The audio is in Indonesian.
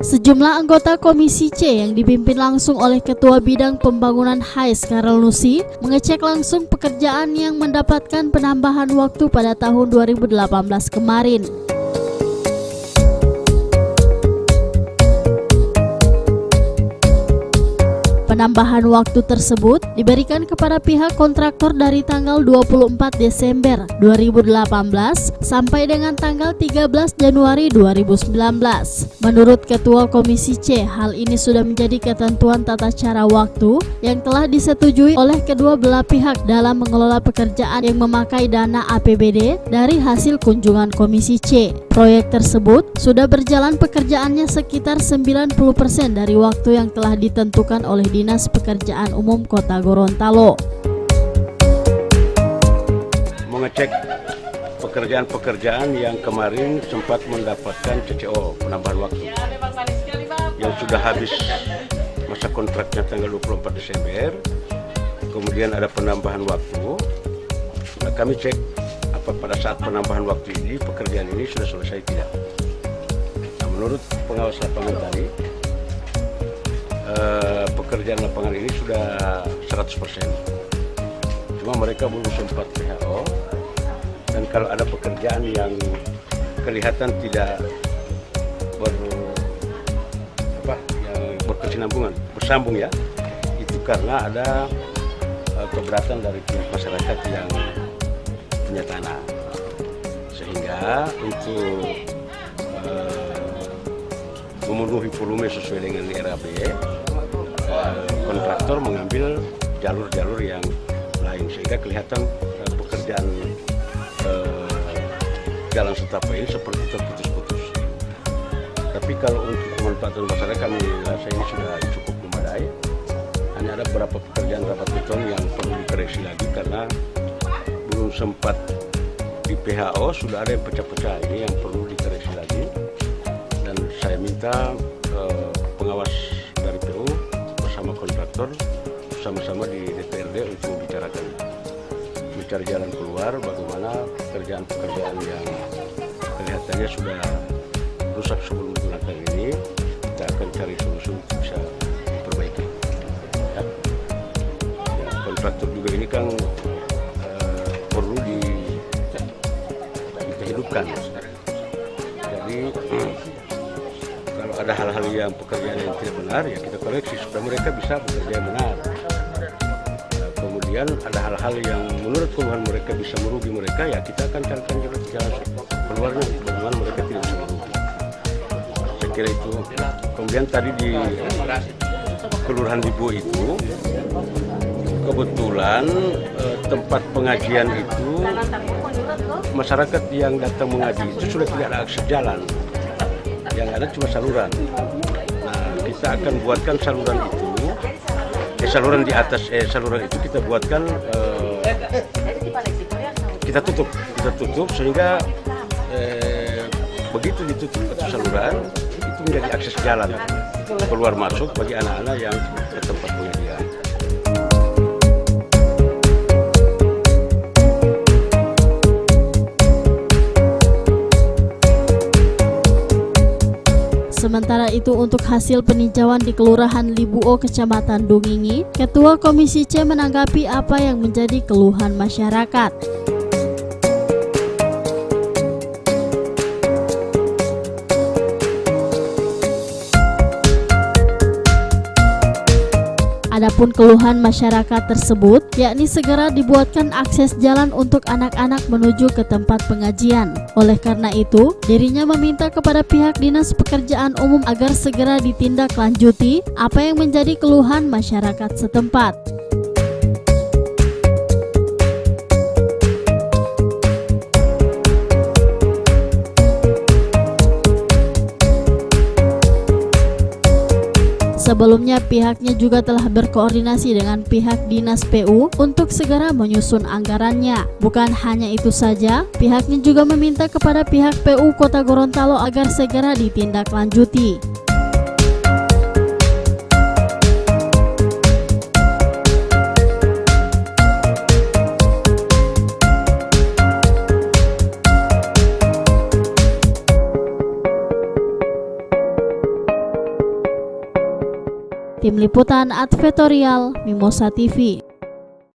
Sejumlah anggota Komisi C yang dipimpin langsung oleh Ketua Bidang Pembangunan HAIS Karel Nusi mengecek langsung pekerjaan yang mendapatkan penambahan waktu pada tahun 2018 kemarin. Penambahan waktu tersebut diberikan kepada pihak kontraktor dari tanggal 24 Desember 2018 sampai dengan tanggal 13 Januari 2019. Menurut Ketua Komisi C, hal ini sudah menjadi ketentuan tata cara waktu yang telah disetujui oleh kedua belah pihak dalam mengelola pekerjaan yang memakai dana APBD dari hasil kunjungan Komisi C. Proyek tersebut sudah berjalan pekerjaannya sekitar 90% dari waktu yang telah ditentukan oleh Dinas Pekerjaan Umum Kota Gorontalo. Mengecek pekerjaan-pekerjaan yang kemarin sempat mendapatkan CCO, penambahan waktu, yang sudah habis masa kontraknya tanggal 24 Desember, kemudian ada penambahan waktu. Nah, kami cek apa pada saat penambahan waktu ini pekerjaan ini sudah selesai tidak. Nah, menurut pengawas lapangan tadi, pekerjaan lapangan ini sudah 100%. Cuma mereka belum sempat PHO, dan kalau ada pekerjaan yang kelihatan tidak berkesinambungan, bersambung ya, itu karena ada keberatan dari pihak masyarakat yang punya tanah. Sehingga untuk memenuhi volume sesuai dengan RAB, kontraktor mengambil jalur-jalur yang lain sehingga kelihatan pekerjaan jalan setapak ini seperti terputus-putus. Tapi kalau untuk pemanfaatan masyarakat kami rasa ini sudah cukup memadai. Hanya ada beberapa pekerjaan rapat beton yang perlu dikoreksi lagi karena belum sempat di PHO, sudah ada yang pecah-pecah, ini yang perlu dikoreksi lagi. Dan saya minta pengawas dari PU bersama kontraktor sama-sama di DPRD untuk membicarakan, mencari jalan keluar bagaimana pekerjaan-pekerjaan yang kelihatannya sudah rusak sebelum digunakan ini kita akan cari solusi untuk bisa diperbaiki. Ya. Ya, kontraktor juga ini kan perlu dihidupkan. Jadi kalau ada hal-hal yang pekerjaan yang tidak benar ya kita koreksi supaya mereka bisa bekerja yang benar. Kemudian ada hal-hal yang menurut keluhan mereka bisa merugi mereka, ya kita akan carikan jalan keluarnya bagaimana mereka tidak bisa merugi. Saya kira itu. Kemudian tadi di Kelurahan Libo itu kebetulan tempat pengajian itu masyarakat yang datang mengaji itu sudah tidak ada akses jalan, yang ada cuma saluran. Nah, kita akan buatkan saluran itu. Saluran di atas saluran itu kita buatkan kita tutup sehingga begitu ditutup saluran itu menjadi akses jalan keluar masuk bagi anak-anak yang ke tempat pengajian. Sementara itu untuk hasil peninjauan di Kelurahan Libuo, Kecamatan Dungingi, Ketua Komisi C menanggapi apa yang menjadi keluhan masyarakat. Adapun keluhan masyarakat tersebut, yakni segera dibuatkan akses jalan untuk anak-anak menuju ke tempat pengajian. Oleh karena itu, dirinya meminta kepada pihak Dinas Pekerjaan Umum agar segera ditindaklanjuti apa yang menjadi keluhan masyarakat setempat. Sebelumnya pihaknya juga telah berkoordinasi dengan pihak Dinas PU untuk segera menyusun anggarannya. Bukan hanya itu saja, pihaknya juga meminta kepada pihak PU Kota Gorontalo agar segera ditindaklanjuti. Tim Liputan Advertorial Mimosa TV.